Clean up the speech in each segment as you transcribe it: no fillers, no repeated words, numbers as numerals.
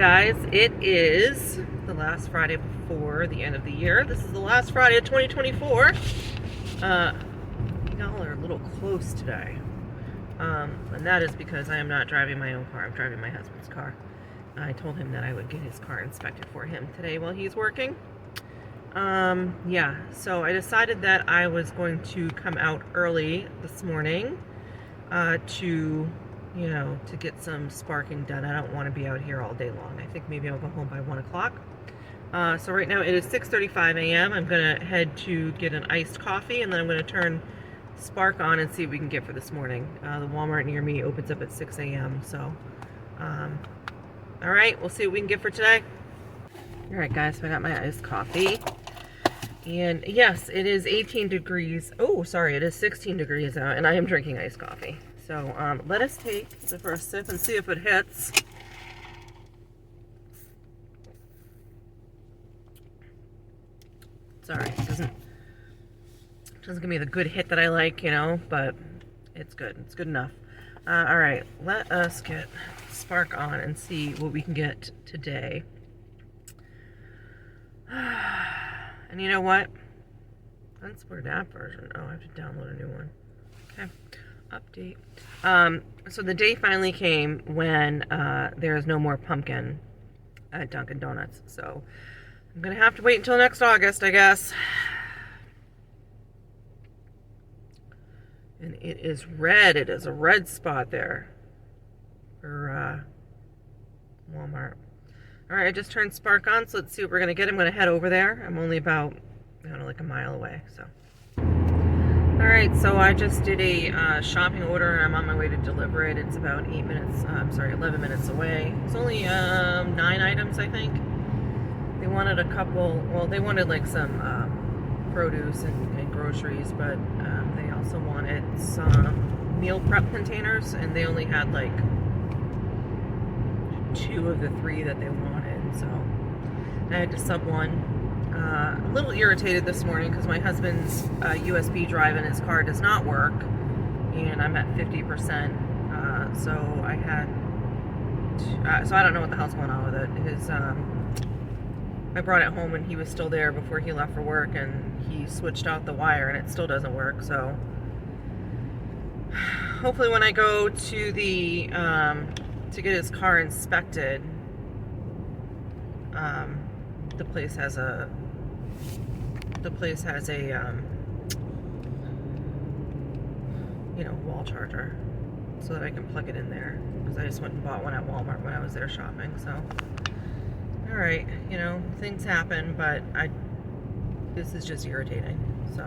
guys, it is the last Friday before the end of the year. This is the last Friday of 2024. Y'all are a little close today. And that is because I am not driving my own car. I'm driving my husband's car. I told him that I would get his car inspected for him today while he's working. Yeah, so I decided that I was going to come out early this morning to get some sparking done. I don't want to be out here all day long. I think maybe I'll go home by 1 o'clock. So right now it is 6:35 a.m. I'm going to head to get an iced coffee, and then I'm going to turn Spark on and see what we can get for this morning. The Walmart near me opens up at 6 a.m. So, all right, we'll see what we can get for today. All right, guys, so I got my iced coffee. And yes, it is 18 degrees. Oh, sorry, it is 16 degrees out, and I am drinking iced coffee. So let us take the first sip and see if it hits. Sorry, it doesn't give me the good hit that I like, but it's good. It's good enough. All right, let us get Spark on and see what we can get today. And you know what? That's for that version. Oh, I have to download a new one. Okay. Update. So the day finally came when there is no more pumpkin at Dunkin' Donuts. So I'm going to have to wait until next August, I guess. And it is red. It is a red spot there for Walmart. All right, I just turned Spark on, so let's see what we're going to get. I'm going to head over there. I'm only about, like a mile away, so. All right, so I just did a shopping order, and I'm on my way to deliver it. It's about 11 minutes away. It's only 9 items, I think. They wanted a couple, well, they wanted like some produce and groceries, but they also wanted some meal prep containers, and they only had like 2 of the 3 that they wanted, so I had to sub one. A little irritated this morning because my husband's USB drive in his car does not work, and I'm at 50%. So I had, so I don't know what the hell's going on with it. I brought it home and he was still there before he left for work, and he switched out the wire and it still doesn't work. So hopefully when I go to the to get his car inspected, the place has a wall charger, so that I can plug it in there, because I just went and bought one at Walmart when I was there shopping. So all right, things happen, but this is just irritating. So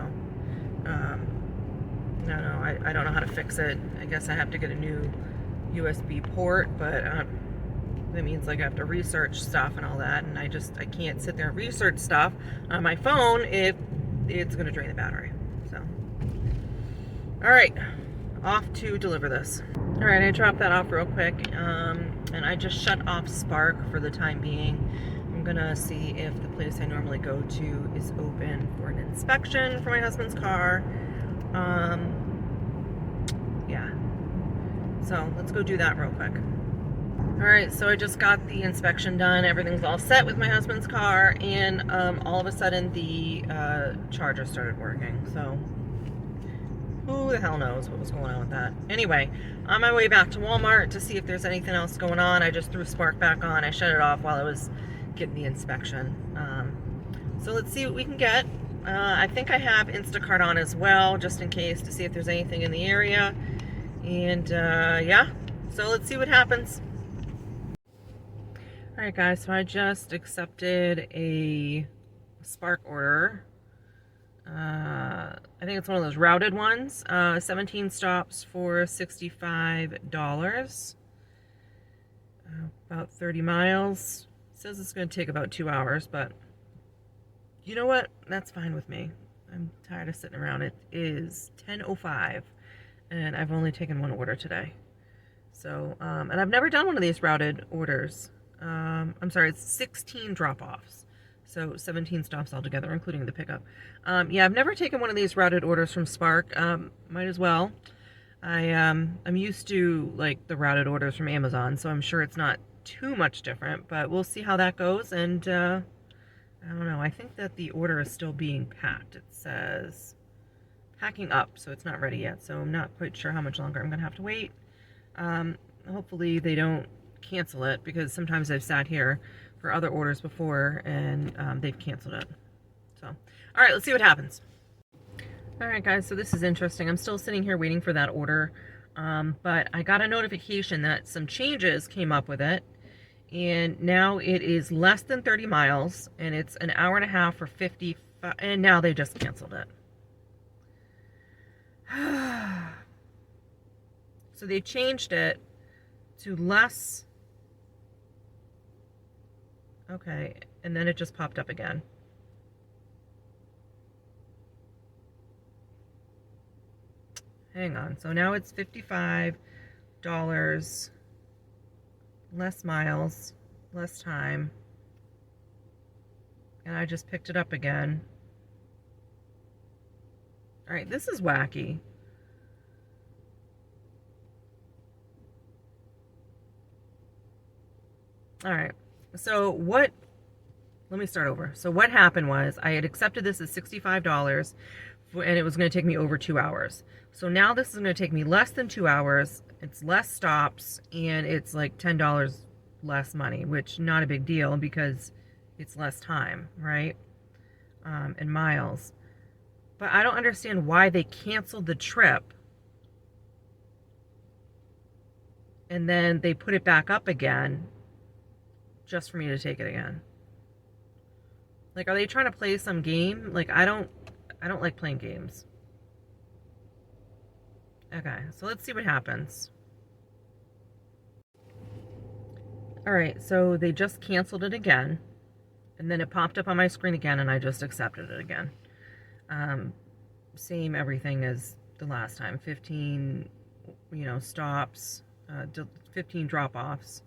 I don't know how to fix it. I guess I have to get a new USB port, but that means like I have to research stuff and all that, and I can't sit there and research stuff on my phone if it's going to drain the battery. So all right, off to deliver this. All right, I dropped that off real quick, and I just shut off Spark for the time being. I'm gonna see if the place I normally go to is open for an inspection for my husband's car. Yeah, so let's go do that real quick. All right, so I just got the inspection done. Everything's all set with my husband's car, and all of a sudden the charger started working. So who the hell knows what was going on with that? Anyway, on my way back to Walmart to see if there's anything else going on. I just threw Spark back on. I shut it off while I was getting the inspection. So let's see what we can get. I think I have Instacart on as well, just in case, to see if there's anything in the area. And yeah, so let's see what happens. All right, guys, so I just accepted a Spark order. I think it's one of those routed ones. 17 stops for $65. About 30 miles. It says it's going to take about 2 hours, but you know what? That's fine with me. I'm tired of sitting around. It is 10:05, and I've only taken one order today. So, and I've never done one of these routed orders. I'm sorry, it's 16 drop-offs. So 17 stops altogether, including the pickup. Yeah, I've never taken one of these routed orders from Spark. Might as well. I'm used to like the routed orders from Amazon, so I'm sure it's not too much different, but we'll see how that goes. And I don't know. I think that the order is still being packed. It says packing up, so it's not ready yet. So I'm not quite sure how much longer I'm going to have to wait. Hopefully they don't cancel it, because sometimes I've sat here for other orders before and they've canceled it. So, all right, let's see what happens. All right, guys, so this is interesting. I'm still sitting here waiting for that order, but I got a notification that some changes came up with it, and now it is less than 30 miles, and it's an hour and a half for 55, and now they just canceled it. So they changed it to less. Okay, and then it just popped up again. Hang on, so now it's $55, less miles, less time, and I just picked it up again. All right, this is wacky. All right, so let me start over. So what happened was I had accepted this as $65, and it was going to take me over 2 hours. So now this is going to take me less than 2 hours. It's less stops, and it's like $10 less money, which not a big deal because it's less time, right? And miles. But I don't understand why they canceled the trip and then they put it back up again just for me to take it again. Like, are they trying to play some game? Like, I don't like playing games. Okay, so let's see what happens. All right, so they just canceled it again, and then it popped up on my screen again, and I just accepted it again. Same everything as the last time. 15, stops, 15 drop-offs,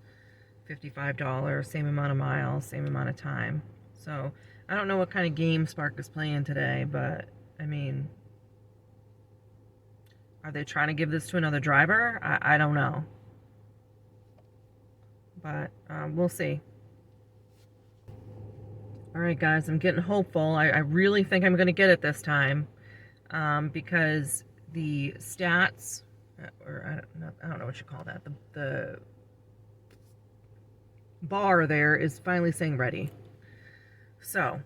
$55, same amount of miles, same amount of time. So I don't know what kind of game Spark is playing today, but I mean, are they trying to give this to another driver? I don't know. But we'll see. All right, guys, I'm getting hopeful. I really think I'm going to get it this time, because the stats, or I don't know what you call that, the bar there is finally saying ready. So,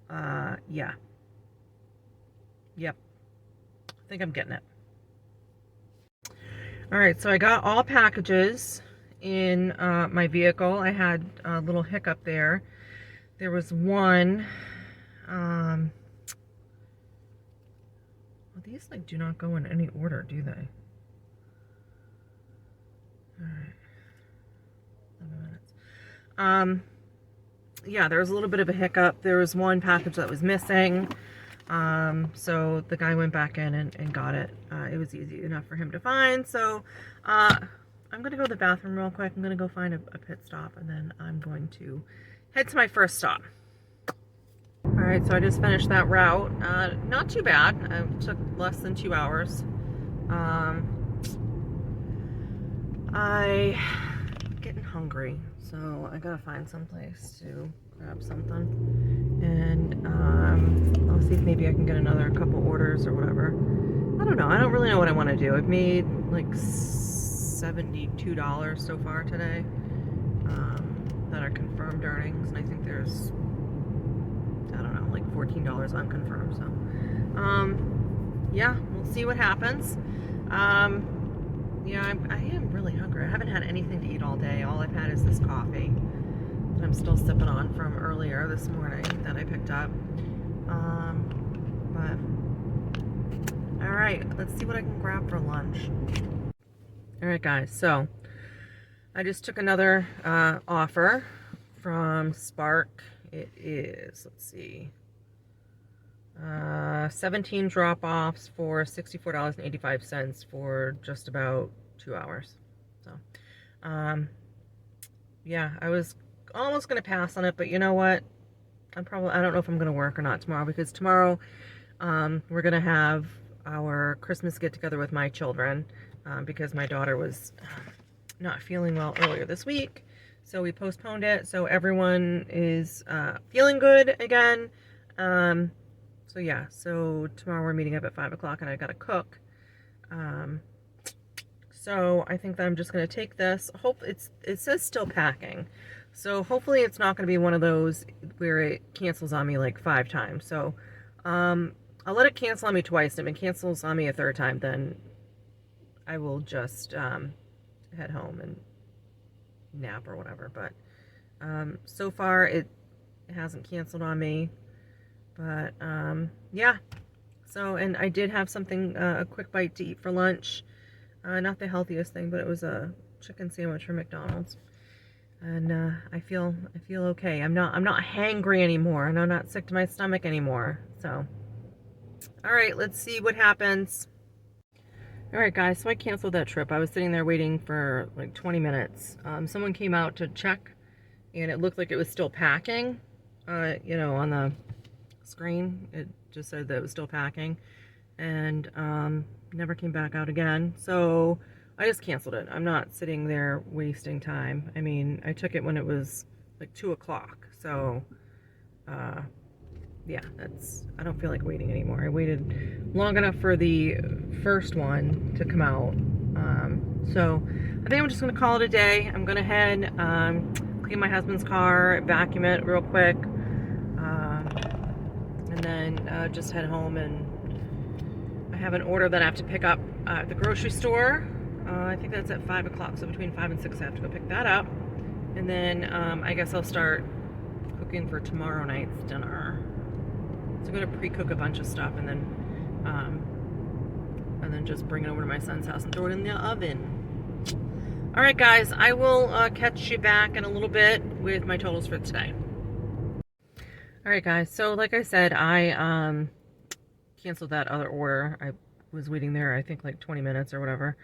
yeah. Yep. I think I'm getting it. All right, so I got all packages in my vehicle. I had a little hiccup there. There was one, well, these like do not go in any order, do they? All right, 11 minutes. Yeah, there was a little bit of a hiccup. There was one package that was missing. So the guy went back in and got it. It was easy enough for him to find. So I'm going to go to the bathroom real quick. I'm going to go find a pit stop, and then I'm going to head to my first stop. All right, so I just finished that route. Not too bad. It took less than 2 hours. I'm getting hungry, so I gotta find some place to grab something. And I'll see if maybe I can get another couple orders or whatever. I don't know. I don't really know what I want to do. I've made like $72 so far today that are confirmed earnings, and I think there's, I don't know, like $14 unconfirmed. So yeah, we'll see what happens. Yeah, I am really hungry. I haven't had anything to eat all day. All I've had is this coffee that I'm still sipping on from earlier this morning that I picked up. But all right, let's see what I can grab for lunch. All right, guys, so I just took another offer from Spark. It is, let's see, 17 drop-offs for $64.85 for just about 2 hours. So, yeah, I was almost going to pass on it, but you know what? I don't know if I'm going to work or not tomorrow, because tomorrow we're going to have our Christmas get-together with my children, because my daughter was not feeling well earlier this week. So we postponed it. So everyone is feeling good again. So yeah, so tomorrow we're meeting up at 5 o'clock and I gotta cook. So I think that I'm just gonna take this. It says still packing. So hopefully it's not gonna be one of those where it cancels on me like 5 times. So I'll let it cancel on me twice. If it cancels on me a 3rd time, then I will just head home and nap or whatever. But so far it hasn't canceled on me. But yeah. So, and I did have something, a quick bite to eat for lunch. Not the healthiest thing, but it was a chicken sandwich from McDonald's. And I feel okay. I'm not hangry anymore, and I'm not sick to my stomach anymore. So, all right, let's see what happens. All right, guys, so I canceled that trip. I was sitting there waiting for like 20 minutes. Someone came out to check, and it looked like it was still packing. You know, on the screen, it just said that it was still packing, and never came back out again. So I just canceled it. I'm not sitting there wasting time. I mean, I took it when it was like 2 o'clock. So, yeah, I don't feel like waiting anymore. I waited long enough for the first one to come out. So I think I'm just gonna call it a day. I'm gonna head, clean my husband's car, vacuum it real quick, and then just head home. And I have an order that I have to pick up at the grocery store. I think that's at 5 o'clock, so between 5 and 6 I have to go pick that up. And then I guess I'll start cooking for tomorrow night's dinner. So I'm gonna pre-cook a bunch of stuff and then just bring it over to my son's house and throw it in the oven. All right, guys, I will catch you back in a little bit with my totals for today. All right, guys, so like I said, I canceled that other order. I was waiting there, I think like 20 minutes or whatever.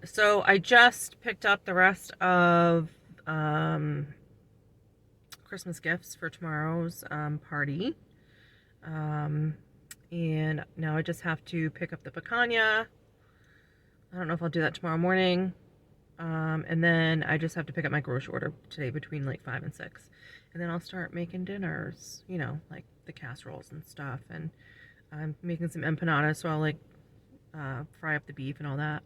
So I just picked up the rest of Christmas gifts for tomorrow's party. And now I just have to pick up the picanha. I don't know if I'll do that tomorrow morning. And then I just have to pick up my grocery order today between like 5 and 6. And then I'll start making dinners, you know, like the casseroles and stuff. And I'm making some empanadas, so I'll like fry up the beef and all that.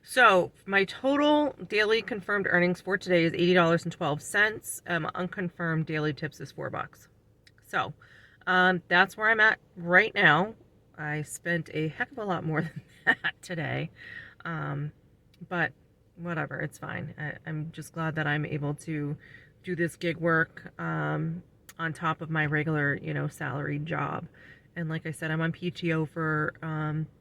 So my total daily confirmed earnings for today is $80.12. Unconfirmed daily tips is $4. So that's where I'm at right now. I spent a heck of a lot more than that today, but whatever, it's fine. I'm just glad that I'm able to do this gig work on top of my regular, you know, salaried job. And like I said, I'm on PTO for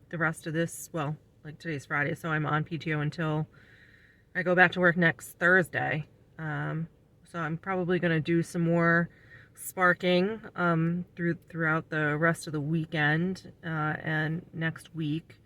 the rest of this, well, like today's Friday, so I'm on PTO until I go back to work next Thursday. So I'm probably going to do some more sparking throughout the rest of the weekend and next week.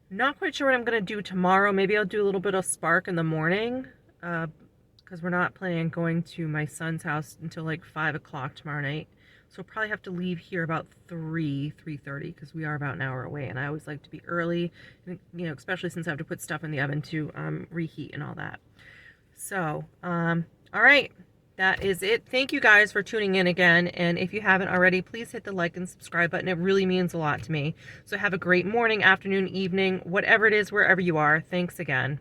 Not quite sure what I'm going to do tomorrow. Maybe I'll do a little bit of spark in the morning because we're not planning on going to my son's house until like 5 o'clock tomorrow night. So I'll probably have to leave here about 3:30 because we are about an hour away, and I always like to be early, you know, especially since I have to put stuff in the oven to reheat and all that. So, all right, that is it. Thank you guys for tuning in again, and if you haven't already, please hit the like and subscribe button. It really means a lot to me. So have a great morning, afternoon, evening, whatever it is, wherever you are. Thanks again.